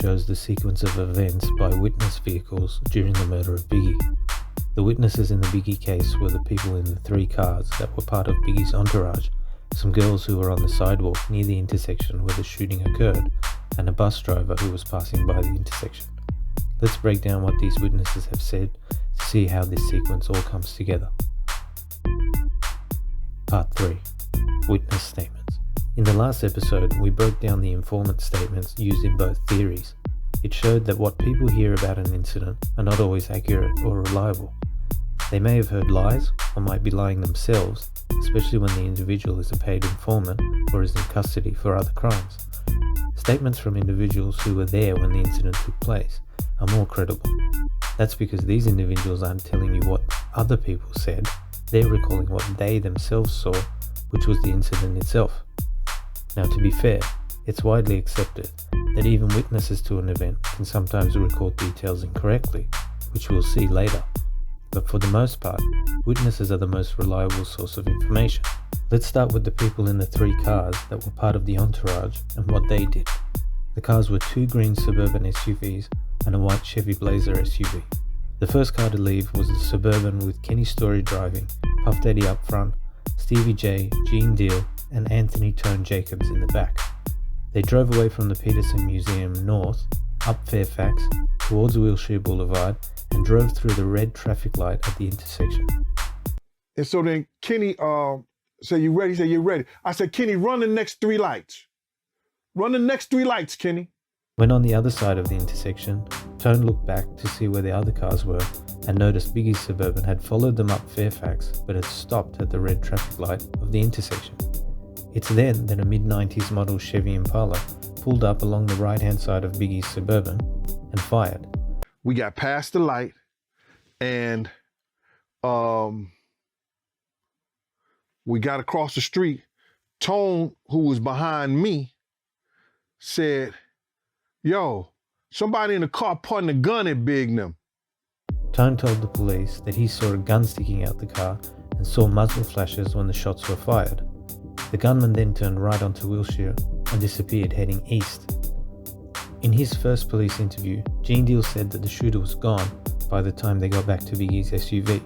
shows the sequence of events by witness vehicles during the murder of Biggie. The witnesses in the Biggie case were the people in the 3 cars that were part of Biggie's entourage, some girls who were on the sidewalk near the intersection where the shooting occurred, and a bus driver who was passing by the intersection. Let's break down what these witnesses have said to see how this sequence all comes together. Part 3. Witness Statements. In the last episode, we broke down the informant statements used in both theories. It showed that what people hear about an incident are not always accurate or reliable. They may have heard lies or might be lying themselves, especially when the individual is a paid informant or is in custody for other crimes. Statements from individuals who were there when the incident took place are more credible. That's because these individuals aren't telling you what other people said, they're recalling what they themselves saw, which was the incident itself. Now, to be fair, it's widely accepted that even witnesses to an event can sometimes record details incorrectly, which we'll see later. But for the most part, witnesses are the most reliable source of information. Let's start with the people in the 3 cars that were part of the entourage and what they did. The cars were 2 green Suburban SUVs and a white Chevy Blazer SUV. The first car to leave was the Suburban with Kenny Story driving, Puff Daddy up front, Stevie J, Gene Deal, and Anthony Tone Jacobs in the back. They drove away from the Peterson Museum north, up Fairfax, towards Wilshire Boulevard, and drove through the red traffic light at the intersection. And so then Kenny said, "You ready?" He said, "You're ready." I said, "Kenny, run the next 3 lights. Run the next 3 lights, Kenny." When on the other side of the intersection, Tone looked back to see where the other cars were and noticed Biggie's Suburban had followed them up Fairfax but had stopped at the red traffic light of the intersection. It's then that a mid-90s model Chevy Impala pulled up along the right-hand side of Biggie's Suburban and fired. We got past the light and we got across the street. Tone, who was behind me, said, "Yo, somebody in the car pointing a gun at Big them." Tone told the police that he saw a gun sticking out the car and saw muzzle flashes when the shots were fired. The gunman then turned right onto Wilshire and disappeared heading east. In his first police interview, Gene Deal said that the shooter was gone by the time they got back to Biggie's SUV.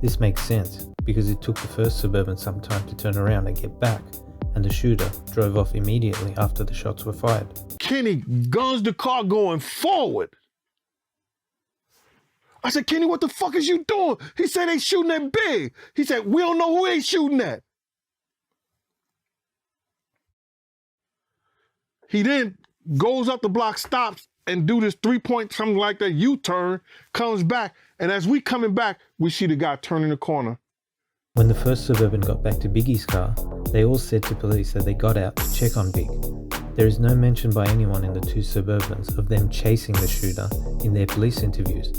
This makes sense because it took the first Suburban some time to turn around and get back, and the shooter drove off immediately after the shots were fired. Kenny guns the car going forward. I said, "Kenny, what the fuck is you doing?" He said, "They shooting at Big." He said, "We don't know who they shooting at." He then goes up the block, stops, and do this 3-point, something like that, U-turn, comes back, and as we coming back, we see the guy turning the corner. When the first Suburban got back to Biggie's car, they all said to police that they got out to check on Big. There is no mention by anyone in the 2 Suburbans of them chasing the shooter in their police interviews.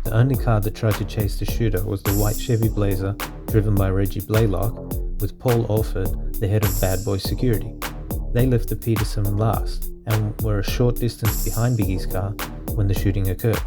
The only car that tried to chase the shooter was the white Chevy Blazer driven by Reggie Blaylock with Paul Alford, the head of Bad Boy Security. They left the Peterson last and were a short distance behind Biggie's car when the shooting occurred.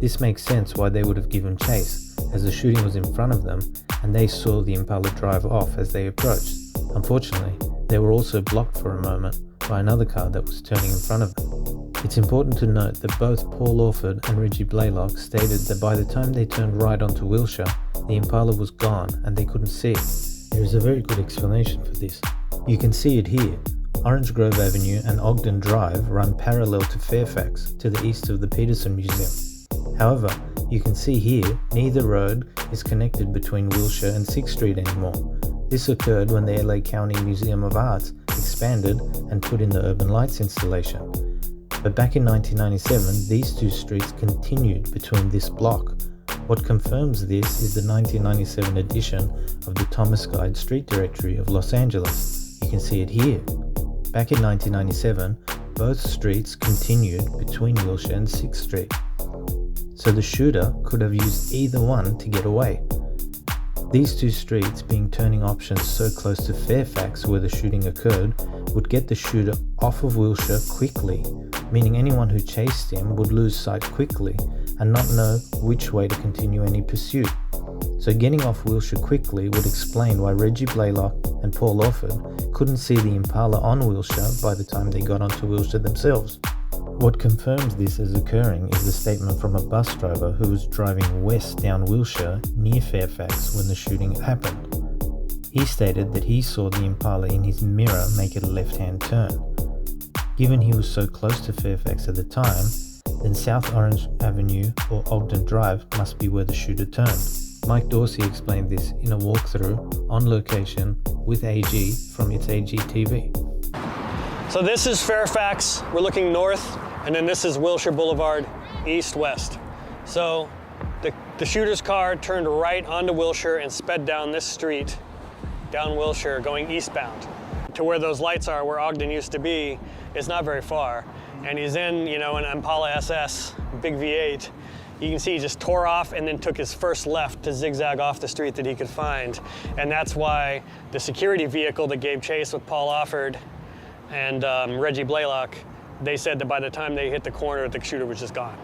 This makes sense why they would have given chase, as the shooting was in front of them and they saw the Impala drive off as they approached. Unfortunately, they were also blocked for a moment by another car that was turning in front of them. It's important to note that both Paul Alford and Reggie Blaylock stated that by the time they turned right onto Wilshire, the Impala was gone and they couldn't see it. There is a very good explanation for this. You can see it here. Orange Grove Avenue and Ogden Drive run parallel to Fairfax to the east of the Peterson Museum. However, you can see here, neither road is connected between Wilshire and 6th Street anymore. This occurred when the LA County Museum of Arts expanded and put in the urban lights installation. But back in 1997, these 2 streets continued between this block. What confirms this is the 1997 edition of the Thomas Guide Street Directory of Los Angeles. You can see it here. Back in 1997, both streets continued between Wilshire and 6th Street. So the shooter could have used either one to get away. These 2 streets being turning options so close to Fairfax where the shooting occurred would get the shooter off of Wilshire quickly, meaning anyone who chased him would lose sight quickly and not know which way to continue any pursuit. So getting off Wilshire quickly would explain why Reggie Blaylock and Paul Alford couldn't see the Impala on Wilshire by the time they got onto Wilshire themselves. What confirms this as occurring is the statement from a bus driver who was driving west down Wilshire near Fairfax when the shooting happened. He stated that he saw the Impala in his mirror make a left-hand turn. Given he was so close to Fairfax at the time, then South Orange Avenue or Ogden Drive must be where the shooter turned. Mike Dorsey explained this in a walkthrough on location with AG from itsAGTV. So this is Fairfax, we're looking north, and then this is Wilshire Boulevard, east-west. So the shooter's car turned right onto Wilshire and sped down this street, down Wilshire, going eastbound. To where those lights are, where Ogden used to be, is not very far. And he's in, an Impala SS, big V8. You can see he just tore off and then took his first left to zigzag off the street that he could find. And that's why the security vehicle that gave chase with Paul Offord and Reggie Blaylock, they said that by the time they hit the corner, the shooter was just gone.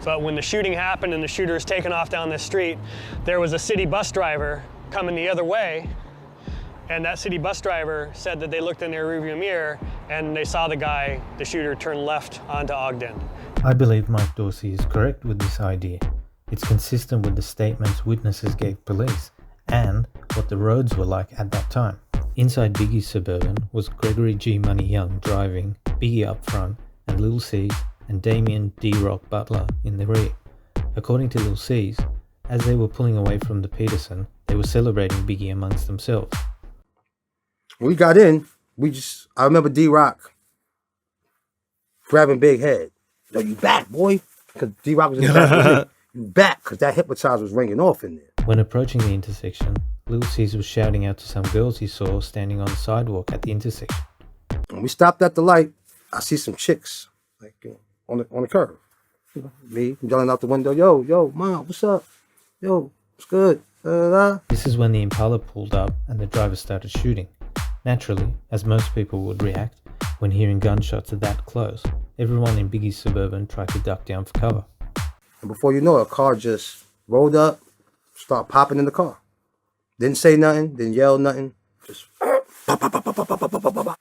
So when the shooting happened and the shooter was taken off down this street, there was a city bus driver coming the other way, and that city bus driver said that they looked in their rearview mirror and they saw the shooter, turn left onto Ogden. I believe Mike Dorsey is correct with this idea. It's consistent with the statements witnesses gave police and what the roads were like at that time. Inside Biggie's Suburban was Gregory G. Money Young driving, Biggie up front, and Lil C's and Damien D-Roc Butler in the rear. According to Lil C's, as they were pulling away from the Peterson, they were celebrating Biggie amongst themselves. When we got in, I remember D-Roc grabbing Big Head. Yo, you back, boy? Because D-Roc was in the back with me. You back, because that hypnotizer was ringing off in there. When approaching the intersection, Lil C's was shouting out to some girls he saw standing on the sidewalk at the intersection. When we stopped at the light, I see some chicks on the curb. Me yelling out the window, yo, mom, what's up? Yo, what's good? This is when the Impala pulled up and the driver started shooting. Naturally, as most people would react when hearing gunshots that close, everyone in Biggie's Suburban tried to duck down for cover. And before you know it, a car just rolled up, started popping in the car. Didn't say nothing, didn't yell nothing, just pop, pop, pop, pop, pop, pop, pop, pop.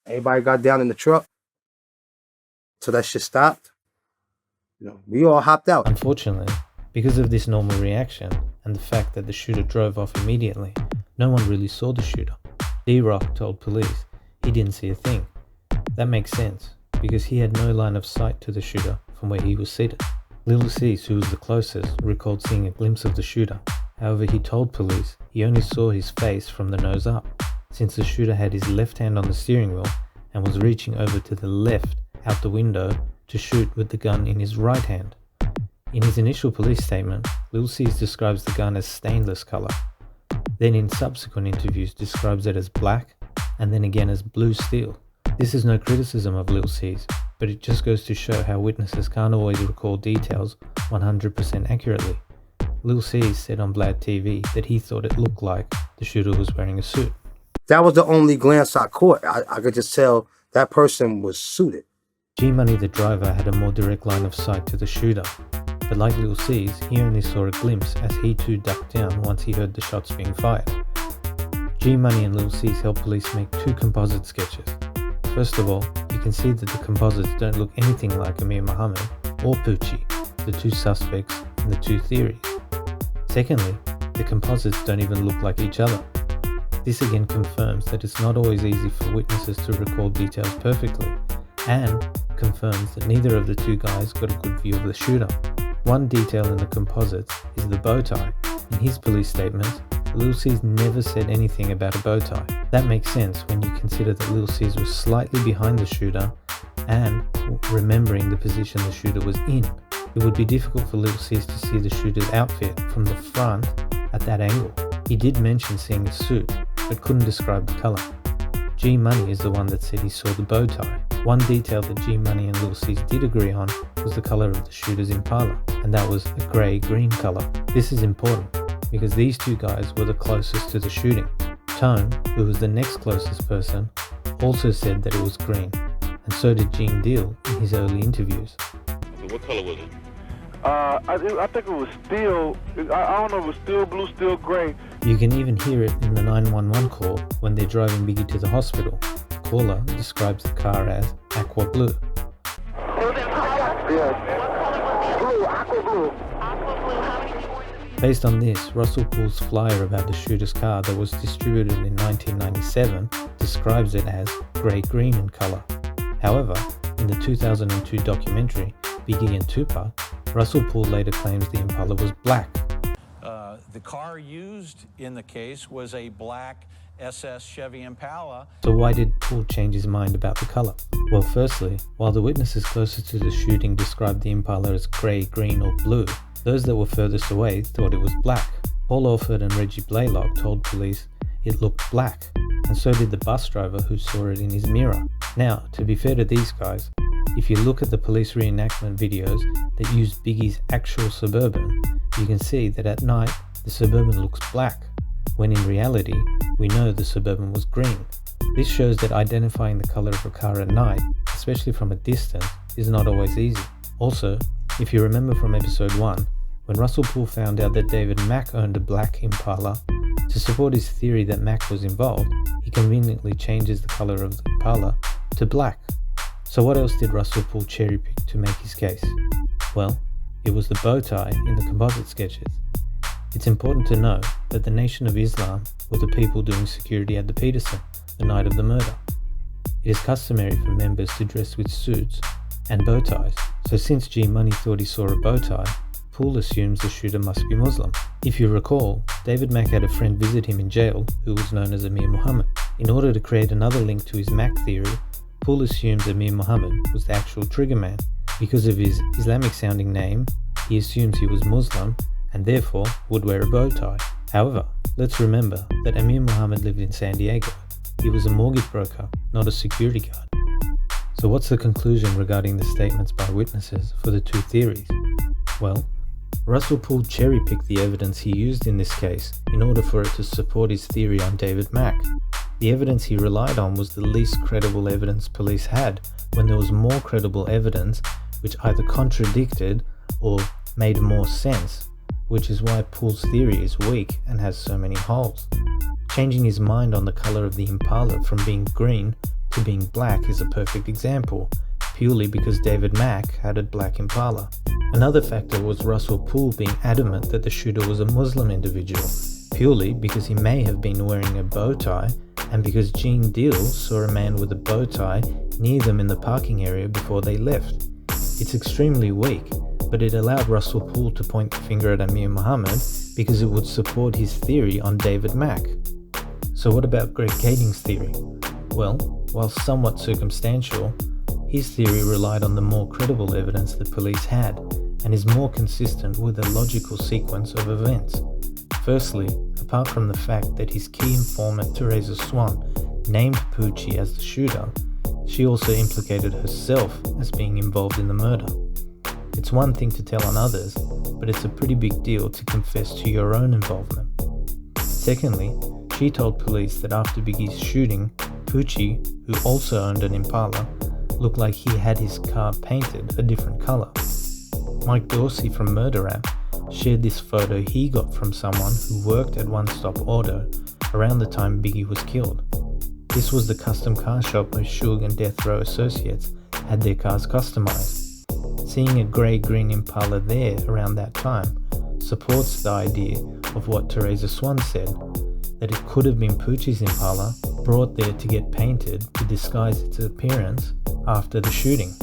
Everybody got down in the truck till that shit stopped. We all hopped out. Unfortunately, because of this normal reaction and the fact that the shooter drove off immediately, no one really saw the shooter. D-Roc told police he didn't see a thing. That makes sense, because he had no line of sight to the shooter from where he was seated. Lil C's, who was the closest, recalled seeing a glimpse of the shooter. However, he told police he only saw his face from the nose up, since the shooter had his left hand on the steering wheel and was reaching over to the left out the window to shoot with the gun in his right hand. In his initial police statement, Lil C's describes the gun as stainless color. Then in subsequent interviews describes it as black, and then again as blue steel. This is no criticism of Lil C's, but it just goes to show how witnesses can't always recall details 100% accurately. Lil C's said on Vlad TV that he thought it looked like the shooter was wearing a suit. That was the only glance I caught. I could just tell that person was suited. G-Money, the driver, had a more direct line of sight to the shooter, but like Lil C's, he only saw a glimpse as he too ducked down once he heard the shots being fired. G-Money and Lil C's helped police make two composite sketches. First of all, you can see that the composites don't look anything like Amir Muhammad or Poochie, the two suspects in the two theories. Secondly, the composites don't even look like each other. This again confirms that it's not always easy for witnesses to recall details perfectly, and confirms that neither of the two guys got a good view of the shooter. One detail in the composites is the bow tie. In his police statements, Lil C's never said anything about a bow tie. That makes sense when you consider that Lil C's was slightly behind the shooter and remembering the position the shooter was in. It would be difficult for Lil C's to see the shooter's outfit from the front at that angle. He did mention seeing a suit, but couldn't describe the color. G-Money is the one that said he saw the bow tie. One detail that G-Money and Lil C's did agree on was the color of the shooter's Impala, and that was a grey-green color. This is important, because these two guys were the closest to the shooting. Tone, who was the next closest person, also said that it was green, and so did Gene Deal in his early interviews. What color was it? I think it was steel. I don't know if it was steel blue, steel gray. You can even hear it in the 911 call when they're driving Biggie to the hospital. The caller describes the car as aqua blue. Yeah. Blue, aqua blue. Based on this, Russell Poole's flyer about the shooter's car that was distributed in 1997 describes it as grey-green in colour. However, in the 2002 documentary, Biggie and Tupac, Russell Poole later claims the Impala was black. The car used in the case was a black SS Chevy Impala. So why did Poole change his mind about the colour? Well, firstly, while the witnesses closest to the shooting described the Impala as grey, green or blue, those that were furthest away thought it was black. Paul Orford and Reggie Blaylock told police it looked black, and so did the bus driver who saw it in his mirror. Now, to be fair to these guys, if you look at the police reenactment videos that use Biggie's actual Suburban, you can see that at night the Suburban looks black, when in reality we know the Suburban was green. This shows that identifying the colour of a car at night, especially from a distance, is not always easy. Also, if you remember from episode 1, when Russell Poole found out that David Mack owned a black Impala, to support his theory that Mack was involved, he conveniently changes the colour of the Impala to black. So what else did Russell Poole cherry pick to make his case? Well, it was the bow tie in the composite sketches. It's important to know that the Nation of Islam were the people doing security at the Peterson the night of the murder. It is customary for members to dress with suits and bow ties, so since G Money thought he saw a bow tie, Poole assumes the shooter must be Muslim. If you recall, David Mack had a friend visit him in jail who was known as Amir Muhammad. In order to create another link to his Mack theory, Poole assumes Amir Muhammad was the actual triggerman. Because of his Islamic sounding name, he assumes he was Muslim and therefore would wear a bow tie. However, let's remember that Amir Muhammad lived in San Diego. He was a mortgage broker, not a security guard. So what's the conclusion regarding the statements by witnesses for the two theories? Well, Russell Poole cherry-picked the evidence he used in this case in order for it to support his theory on David Mack. The evidence he relied on was the least credible evidence police had, when there was more credible evidence which either contradicted or made more sense, which is why Poole's theory is weak and has so many holes. Changing his mind on the colour of the Impala from being green to being black is a perfect example, purely because David Mack had a black Impala. Another factor was Russell Poole being adamant that the shooter was a Muslim individual, purely because he may have been wearing a bow tie and because Gene Deal saw a man with a bow tie near them in the parking area before they left. It's extremely weak, but it allowed Russell Poole to point the finger at Amir Muhammad because it would support his theory on David Mack. So what about Greg Kading's theory? Well, while somewhat circumstantial, his theory relied on the more credible evidence the police had and is more consistent with a logical sequence of events. Firstly, apart from the fact that his key informant Teresa Swan named Poochie as the shooter, she also implicated herself as being involved in the murder. It's one thing to tell on others, but it's a pretty big deal to confess to your own involvement. Secondly, she told police that after Biggie's shooting, Poochie, who also owned an Impala, looked like he had his car painted a different colour. Mike Dorsey from Murder Rap shared this photo he got from someone who worked at One Stop Auto around the time Biggie was killed. This was the custom car shop where Suge and Death Row associates had their cars customised. Seeing a grey-green Impala there around that time supports the idea of what Teresa Swan said, that it could have been Poochie's Impala brought there to get painted to disguise its appearance after the shooting.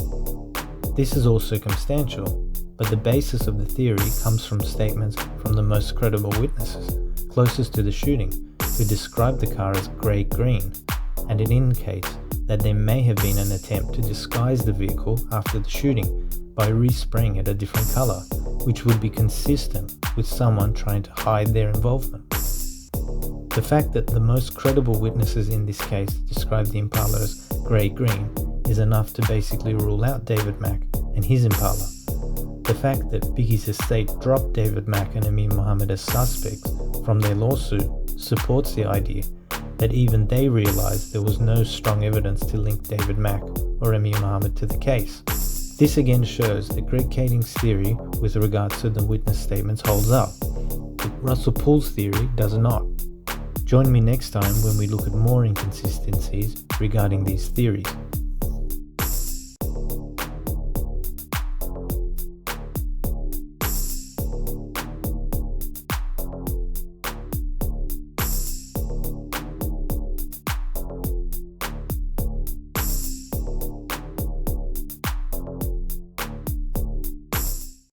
This is all circumstantial, but the basis of the theory comes from statements from the most credible witnesses closest to the shooting, who described the car as grey-green, and it indicates that there may have been an attempt to disguise the vehicle after the shooting by respraying it a different colour, which would be consistent with someone trying to hide their involvement. The fact that the most credible witnesses in this case described the Impala as grey-green is enough to basically rule out David Mack and his Impala. The fact that Biggie's estate dropped David Mack and Amir Muhammad as suspects from their lawsuit supports the idea that even they realised there was no strong evidence to link David Mack or Amir Muhammad to the case. This again shows that Greg Kading's theory with regards to the witness statements holds up, but Russell Poole's theory does not. Join me next time when we look at more inconsistencies regarding these theories.